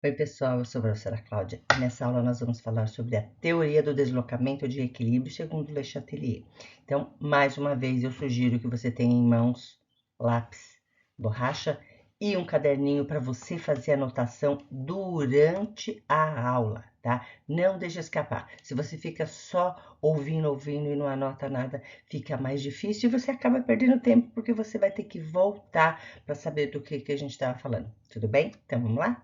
Oi, pessoal, eu sou a professora Cláudia e nessa aula nós vamos falar sobre a teoria do deslocamento de equilíbrio segundo Le Chatelier. Então, mais uma vez, eu sugiro que você tenha em mãos lápis, borracha e um caderninho para você fazer anotação durante a aula, tá? Não deixe escapar. Se você fica só ouvindo e não anota nada, fica mais difícil e você acaba perdendo tempo porque você vai ter que voltar para saber do que a gente estava falando. Tudo bem? Então, vamos lá?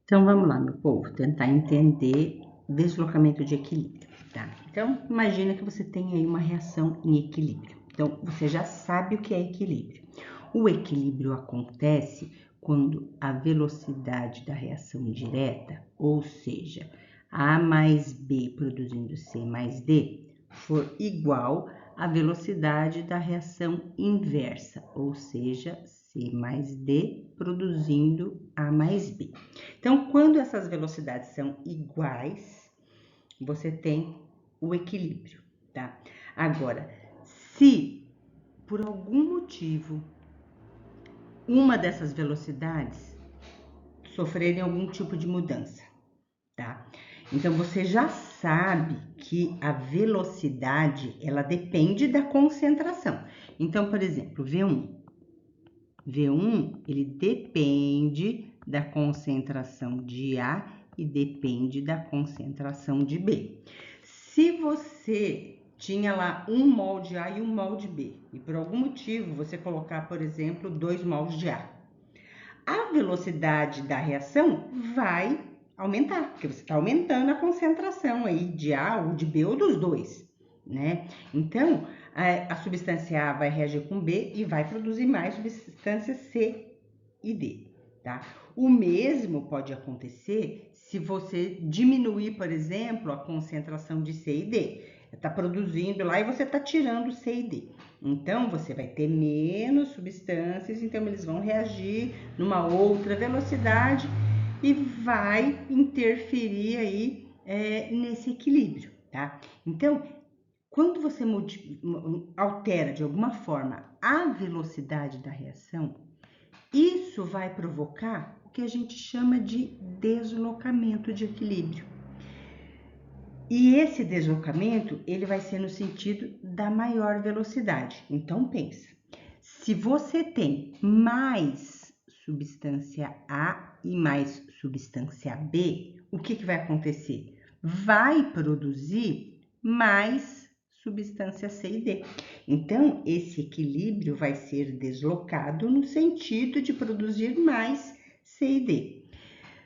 Então vamos lá, meu povo, tentar entender deslocamento de equilíbrio, tá? Então imagina que você tem aí uma reação em equilíbrio. Então você já sabe o que é equilíbrio. O equilíbrio acontece quando a velocidade da reação direta, ou seja, A mais B produzindo C mais D, for igual à velocidade da reação inversa, ou seja, C mais D produzindo A mais B. Então, quando essas velocidades são iguais, você tem o equilíbrio, tá? Agora, se por algum motivo uma dessas velocidades sofrerem algum tipo de mudança, tá? Então você já sabe que a velocidade ela depende da concentração. Então, por exemplo, V1 ele depende da concentração de A e depende da concentração de B. Se você tinha lá um mol de A e um mol de B, e por algum motivo você colocar, por exemplo, 2 mols de A velocidade da reação vai aumentar, porque você está aumentando a concentração aí de A ou de B ou dos dois, né? Então, a substância A vai reagir com B e vai produzir mais substância C e D, tá? O mesmo pode acontecer se você diminuir, por exemplo, a concentração de C e D. Está produzindo lá e você está tirando C e D. Então, você vai ter menos substâncias, então eles vão reagir numa outra velocidade e vai interferir aí nesse equilíbrio, tá? Então, quando você altera de alguma forma a velocidade da reação, isso vai provocar o que a gente chama de deslocamento de equilíbrio. E esse deslocamento, ele vai ser no sentido da maior velocidade. Então pensa, se você tem mais substância A e mais substância B, o que vai acontecer? Vai produzir mais substância C e D. Então, esse equilíbrio vai ser deslocado no sentido de produzir mais C e D.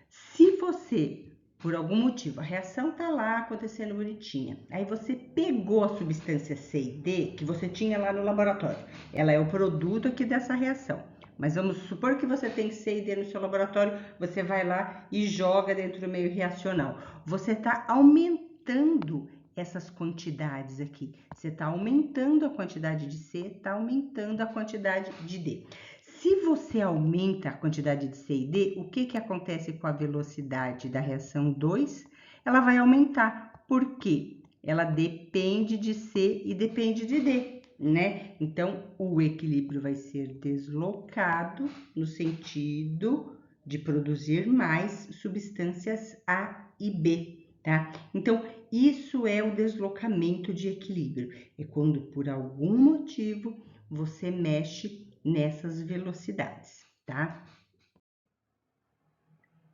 Se você, por algum motivo, a reação tá lá acontecendo bonitinha, aí você pegou a substância C e D que você tinha lá no laboratório, ela é o produto aqui dessa reação. Mas vamos supor que você tem C e D no seu laboratório, você vai lá e joga dentro do meio reacional. Você está aumentando essas quantidades aqui. Você está aumentando a quantidade de C, está aumentando a quantidade de D. Se você aumenta a quantidade de C e D, o que acontece com a velocidade da reação 2? Ela vai aumentar. Por quê? Ela depende de C e depende de D, né? Então, o equilíbrio vai ser deslocado no sentido de produzir mais substâncias A e B, tá? Então, isso é o deslocamento de equilíbrio. É quando, por algum motivo, você mexe nessas velocidades, tá?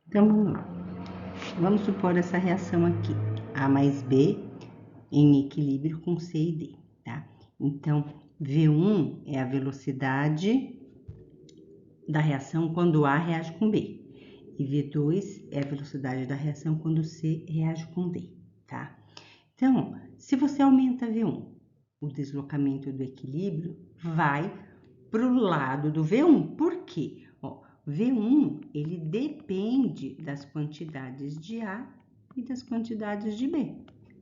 Então, vamos lá. Vamos supor essa reação aqui, A mais B em equilíbrio com C e D, tá? Então, V1 é a velocidade da reação quando A reage com B. E V2 é a velocidade da reação quando C reage com D, tá? Então, se você aumenta V1, o deslocamento do equilíbrio vai para o lado do V1. Por quê? Ó, V1 ele depende das quantidades de A e das quantidades de B,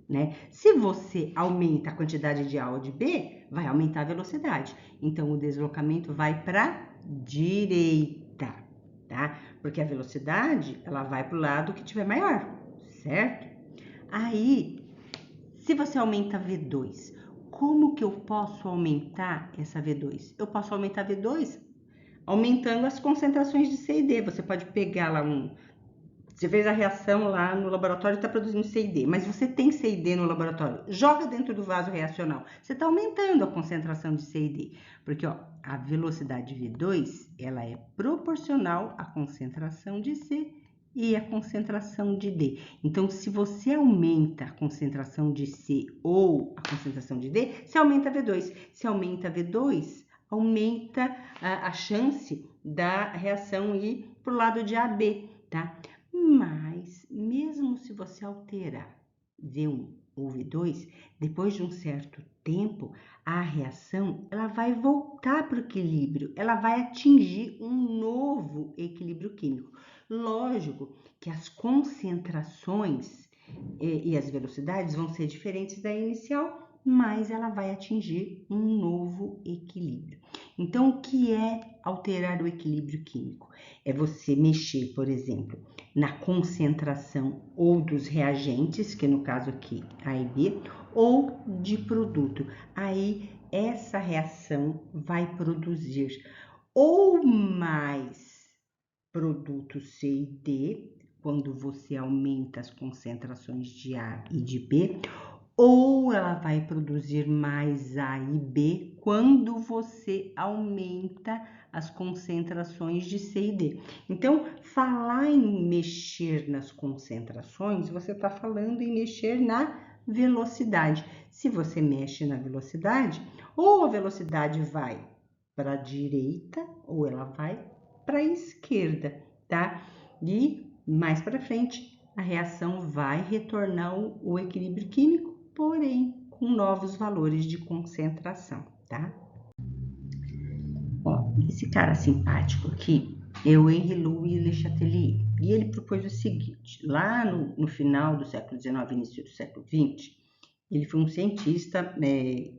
né? Se você aumenta a quantidade de A ou de B, vai aumentar a velocidade. Então, o deslocamento vai para a direita, tá? Porque a velocidade, ela vai para o lado que tiver maior, certo? Aí, se você aumenta V2, como que eu posso aumentar essa V2? Eu posso aumentar V2 aumentando as concentrações de C e D. Você pode pegar lá você fez a reação lá no laboratório e está produzindo C e D, mas você tem C e D no laboratório, joga dentro do vaso reacional. Você está aumentando a concentração de C e D, porque ó, a velocidade V2 ela é proporcional à concentração de C e à concentração de D. Então, se você aumenta a concentração de C ou a concentração de D, você aumenta a V2. Se aumenta a V2, aumenta a chance da reação ir para o lado de AB, tá? Mas, mesmo se você alterar V1 ou V2, depois de um certo tempo, a reação ela vai voltar para o equilíbrio, ela vai atingir um novo equilíbrio químico. Lógico que as concentrações e as velocidades vão ser diferentes da inicial, mas ela vai atingir um novo equilíbrio. Então, o que é alterar o equilíbrio químico? É você mexer, por exemplo, na concentração ou dos reagentes, que no caso aqui A e B, ou de produto. Aí essa reação vai produzir ou mais produto C e D, quando você aumenta as concentrações de A e de B, ou ela vai produzir mais A e B quando você aumenta as concentrações de C e D. Então, falar em mexer nas concentrações, você está falando em mexer na velocidade. Se você mexe na velocidade, ou a velocidade vai para a direita, ou ela vai para a esquerda, tá? E mais para frente, a reação vai retornar o equilíbrio químico, porém com novos valores de concentração, tá? Ó, esse cara simpático aqui é o Henri Louis Le Chatelier, e ele propôs o seguinte: lá no final do século XIX, início do século XX, ele foi um cientista, ele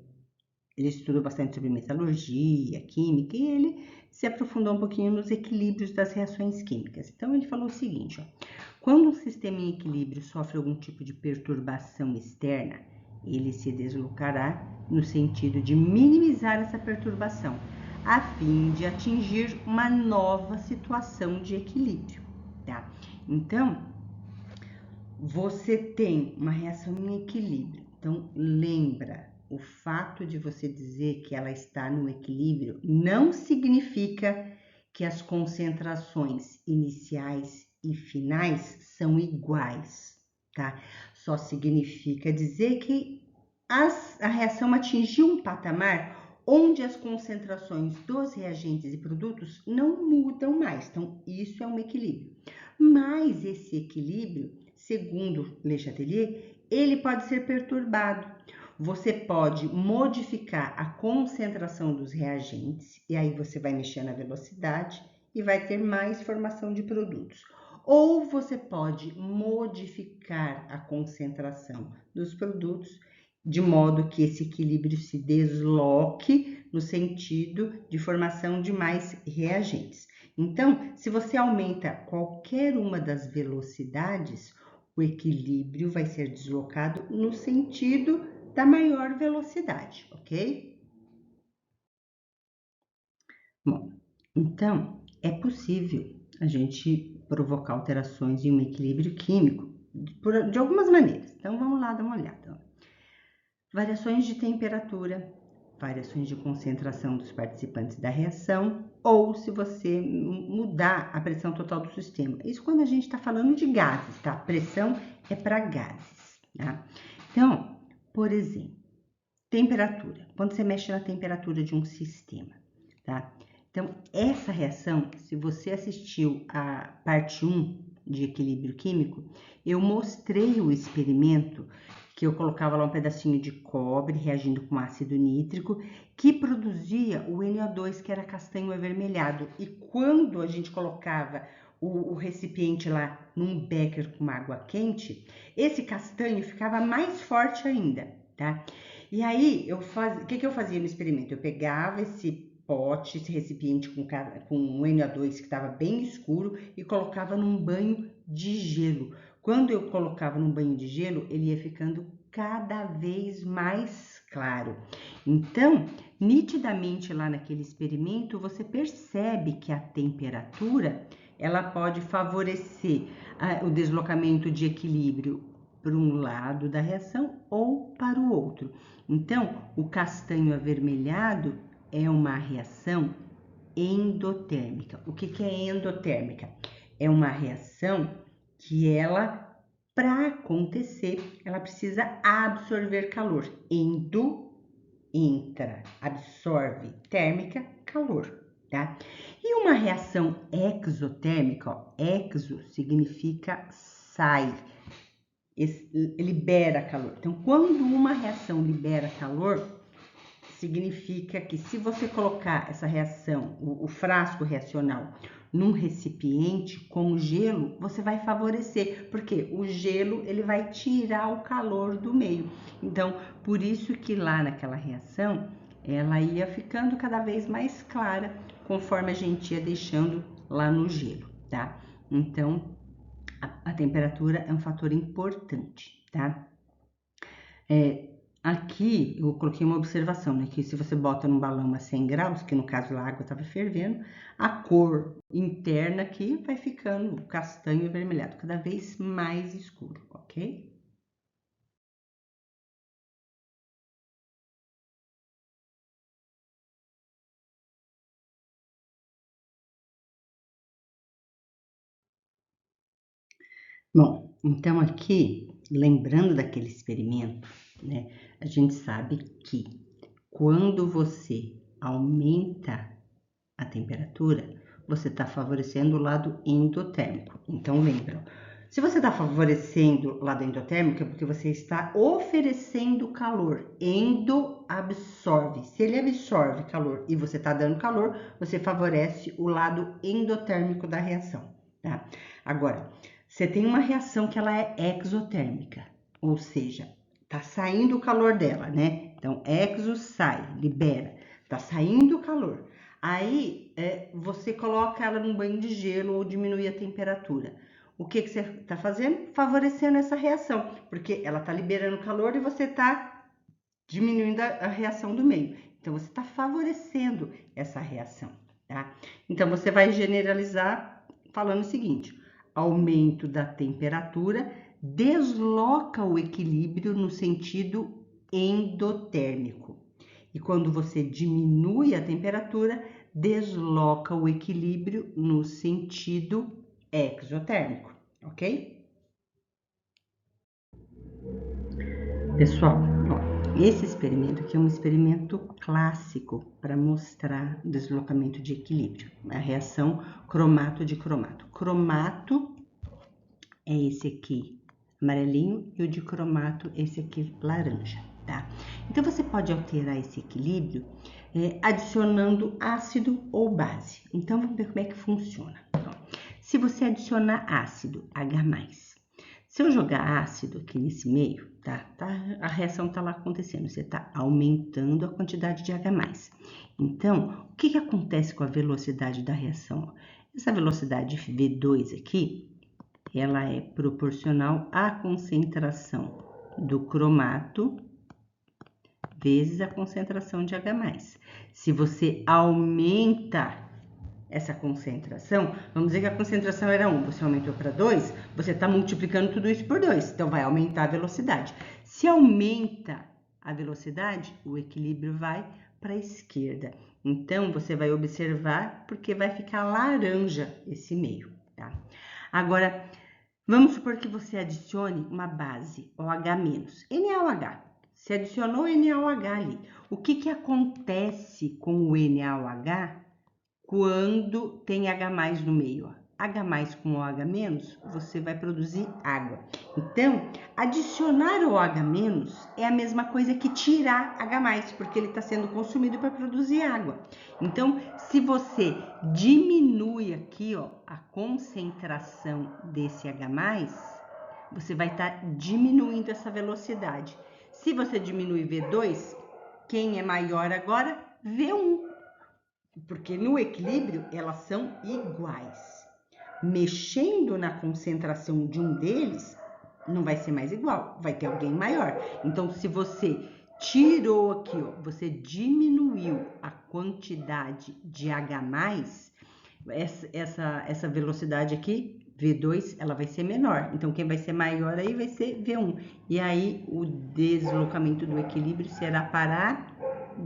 estudou bastante sobre metalurgia, química, e ele se aprofundou um pouquinho nos equilíbrios das reações químicas. Então, ele falou o seguinte, ó, quando um sistema em equilíbrio sofre algum tipo de perturbação externa, ele se deslocará no sentido de minimizar essa perturbação, a fim de atingir uma nova situação de equilíbrio, tá? Então, você tem uma reação em equilíbrio. Então, lembra, o fato de você dizer que ela está no equilíbrio não significa que as concentrações iniciais e finais são iguais, tá? Só significa dizer que a reação atingiu um patamar onde as concentrações dos reagentes e produtos não mudam mais. Então, isso é um equilíbrio. Mas esse equilíbrio, segundo Le Chatelier, ele pode ser perturbado. Você pode modificar a concentração dos reagentes, e aí você vai mexer na velocidade e vai ter mais formação de produtos. Ou você pode modificar a concentração dos produtos de modo que esse equilíbrio se desloque no sentido de formação de mais reagentes. Então, se você aumenta qualquer uma das velocidades, o equilíbrio vai ser deslocado no sentido da maior velocidade, ok? Bom, então é possível a gente provocar alterações em um equilíbrio químico de algumas maneiras. Então vamos lá dar uma olhada. Variações de temperatura, variações de concentração dos participantes da reação, ou se você mudar a pressão total do sistema. Isso quando a gente está falando de gases, tá? Pressão é para gases, tá? Então, por exemplo, temperatura. Quando você mexe na temperatura de um sistema, tá? Então, essa reação, se você assistiu a parte 1 de equilíbrio químico, eu mostrei o experimento que eu colocava lá um pedacinho de cobre reagindo com ácido nítrico, que produzia o NO2, que era castanho avermelhado. E quando a gente colocava o recipiente lá num becker com água quente, esse castanho ficava mais forte ainda, tá? E aí, o que eu fazia no experimento? Eu pegava esse pote, esse recipiente com um NO2 que estava bem escuro e colocava num banho de gelo. Quando eu colocava num banho de gelo, ele ia ficando cada vez mais claro. Então, nitidamente lá naquele experimento, você percebe que a temperatura, ela pode favorecer o deslocamento de equilíbrio para um lado da reação ou para o outro. Então, o castanho avermelhado é uma reação endotérmica. O que é endotérmica? É uma reação que ela, para acontecer, ela precisa absorver calor. Entra, absorve, térmica, calor, tá? E uma reação exotérmica, ó, exo significa sai, libera calor. Então, quando uma reação libera calor, significa que se você colocar essa reação, o frasco reacional, num recipiente com gelo, você vai favorecer, porque o gelo ele vai tirar o calor do meio. Então, por isso que lá naquela reação, ela ia ficando cada vez mais clara, conforme a gente ia deixando lá no gelo, tá? Então, a temperatura é um fator importante, tá? Aqui eu coloquei uma observação, né? Que se você bota num balão a 100 graus, que no caso a água estava fervendo, a cor interna aqui vai ficando castanho avermelhado, cada vez mais escuro, ok? Bom, então aqui, lembrando daquele experimento, né? A gente sabe que quando você aumenta a temperatura, você está favorecendo o lado endotérmico. Então, lembra, se você está favorecendo o lado endotérmico, é porque você está oferecendo calor. Endo absorve. Se ele absorve calor e você está dando calor, você favorece o lado endotérmico da reação, tá? Agora, você tem uma reação que ela é exotérmica, ou seja, tá saindo o calor dela, né? Então, exo sai, libera, tá saindo o calor. Aí, você coloca ela num banho de gelo ou diminui a temperatura. O que você está fazendo? Favorecendo essa reação, porque ela está liberando calor e você está diminuindo a reação do meio. Então, você está favorecendo essa reação, tá? Então, você vai generalizar falando o seguinte: aumento da temperatura desloca o equilíbrio no sentido endotérmico. E quando você diminui a temperatura, desloca o equilíbrio no sentido exotérmico, ok? Pessoal, ó, esse experimento aqui é um experimento clássico para mostrar o deslocamento de equilíbrio, a reação cromato de cromato. Cromato é esse aqui, amarelinho, e o de cromato, esse aqui, laranja, tá? Então, você pode alterar esse equilíbrio adicionando ácido ou base. Então, vamos ver como é que funciona. Então, se você adicionar ácido, H+, se eu jogar ácido aqui nesse meio, tá? A reação tá lá acontecendo, você tá aumentando a quantidade de H+. Então, o que acontece com a velocidade da reação? Essa velocidade V2 aqui, ela é proporcional à concentração do cromato vezes a concentração de H+. Se você aumenta essa concentração, vamos dizer que a concentração era 1, você aumentou para 2, você está multiplicando tudo isso por 2, então vai aumentar a velocidade. Se aumenta a velocidade, o equilíbrio vai para a esquerda. Então, você vai observar porque vai ficar laranja esse meio, tá? Agora, vamos supor que você adicione uma base, OH-, NaOH. Você adicionou NaOH ali. O que acontece com o NaOH quando tem H+ no meio? H+ com OH-, você vai produzir água. Então, adicionar o OH- é a mesma coisa que tirar H+, porque ele está sendo consumido para produzir água. Então, se você diminui aqui, ó, a concentração desse H+, você vai estar diminuindo essa velocidade. Se você diminui V2, quem é maior agora? V1. Porque no equilíbrio elas são iguais. Mexendo na concentração de um deles, não vai ser mais igual, vai ter alguém maior. Então, se você tirou aqui, ó, você diminuiu a quantidade de H+, essa velocidade aqui, V2, ela vai ser menor. Então, quem vai ser maior aí vai ser V1. E aí, o deslocamento do equilíbrio será para a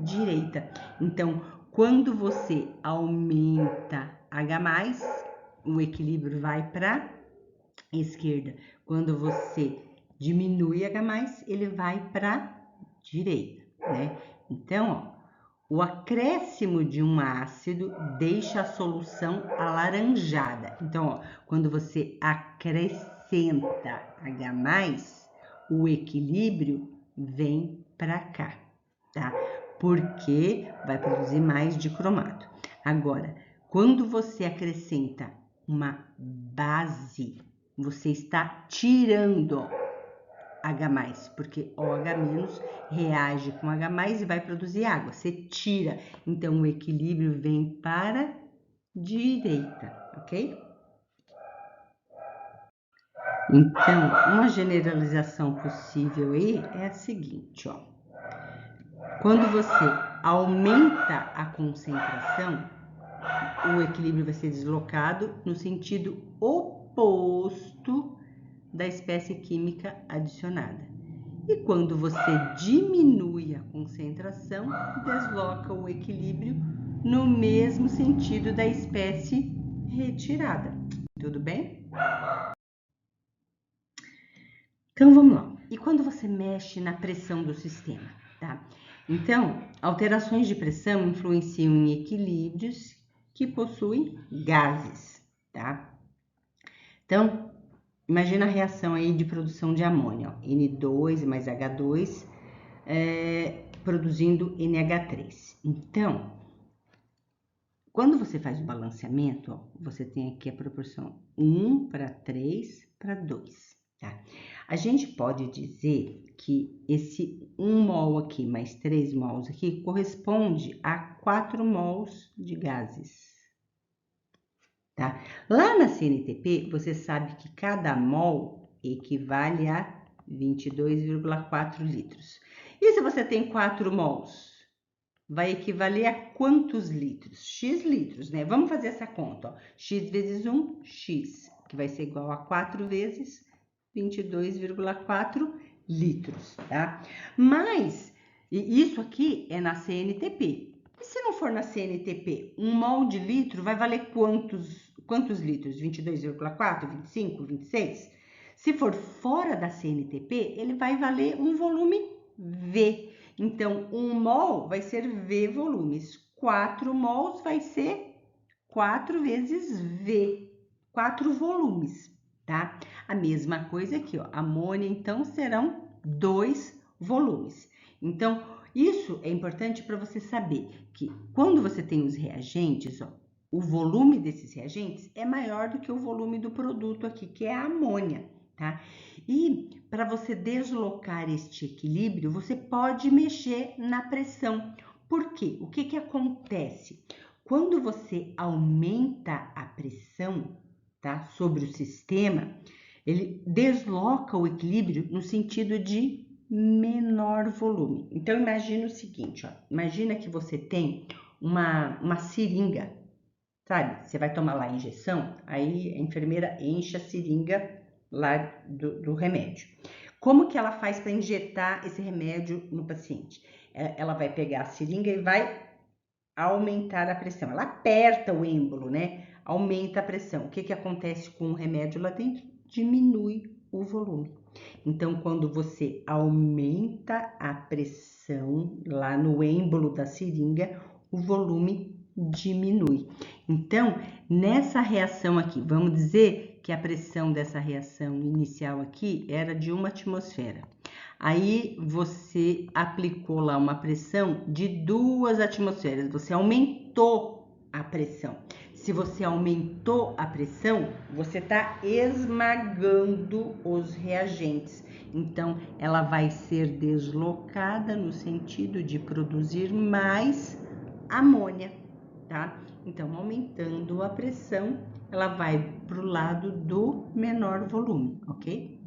direita. Então, quando você aumenta H+, o equilíbrio vai para a esquerda. Quando você diminui H+, ele vai para a direita, né? Então, ó, o acréscimo de um ácido deixa a solução alaranjada. Então, ó, quando você acrescenta H+, o equilíbrio vem para cá, tá? Porque vai produzir mais dicromato. Agora, quando você acrescenta uma base, você está tirando H+, porque OH- reage com H+ e vai produzir água. Você tira, então o equilíbrio vem para a direita, ok? Então, uma generalização possível aí é a seguinte, ó. Quando você aumenta a concentração, o equilíbrio vai ser deslocado no sentido oposto da espécie química adicionada. E quando você diminui a concentração, desloca o equilíbrio no mesmo sentido da espécie retirada. Tudo bem? Então vamos lá. E quando você mexe na pressão do sistema, tá? Então, alterações de pressão influenciam em equilíbrios que possuem gases, tá? Então, imagina a reação aí de produção de amônia, ó, N2 mais H2, produzindo NH3. Então, quando você faz o balanceamento, ó, você tem aqui a proporção 1 para 3 para 2, tá? A gente pode dizer que esse 1 mol aqui mais 3 mols aqui corresponde a 4 mols de gases, tá? Lá na CNTP, você sabe que cada mol equivale a 22,4 litros. E se você tem 4 mols? Vai equivaler a quantos litros? X litros, né? Vamos fazer essa conta, ó. X vezes 1, X, que vai ser igual a 4 vezes 22,4 litros, tá? Mas, isso aqui é na CNTP. E se não for na CNTP, 1 mol de litro vai valer quantos litros? 22,4, 25, 26? Se for fora da CNTP, ele vai valer um volume V. Então, 1 mol vai ser V volumes. 4 mols vai ser 4 vezes V. 4 volumes, tá? A mesma coisa aqui, ó. Amônia, então, serão 2 volumes. Então, isso é importante para você saber que quando você tem os reagentes, ó, o volume desses reagentes é maior do que o volume do produto aqui, que é a amônia, tá? E para você deslocar este equilíbrio, você pode mexer na pressão. Por quê? O que acontece? Quando você aumenta a pressão, tá, sobre o sistema, ele desloca o equilíbrio no sentido de menor volume. Então, imagina o seguinte, ó, imagina que você tem uma seringa, sabe? Você vai tomar lá a injeção, aí a enfermeira enche a seringa lá do remédio. Como que ela faz para injetar esse remédio no paciente? Ela vai pegar a seringa e vai aumentar a pressão. Ela aperta o êmbolo, né? Aumenta a pressão. O que que acontece com o remédio lá dentro? Diminui o volume. Então, quando você aumenta a pressão lá no êmbolo da seringa, o volume diminui. Então, nessa reação aqui, vamos dizer que a pressão dessa reação inicial aqui era de 1 atmosfera. Aí você aplicou lá uma pressão de 2 atmosferas, você aumentou a pressão. Se você aumentou a pressão, você está esmagando os reagentes. Então, ela vai ser deslocada no sentido de produzir mais amônia, tá? Então, aumentando a pressão, ela vai para o lado do menor volume, ok?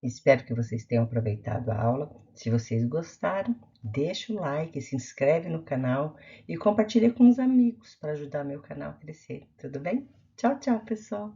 Espero que vocês tenham aproveitado a aula. Se vocês gostaram, deixa o like, se inscreve no canal e compartilha com os amigos para ajudar meu canal a crescer. Tudo bem? Tchau, tchau, pessoal!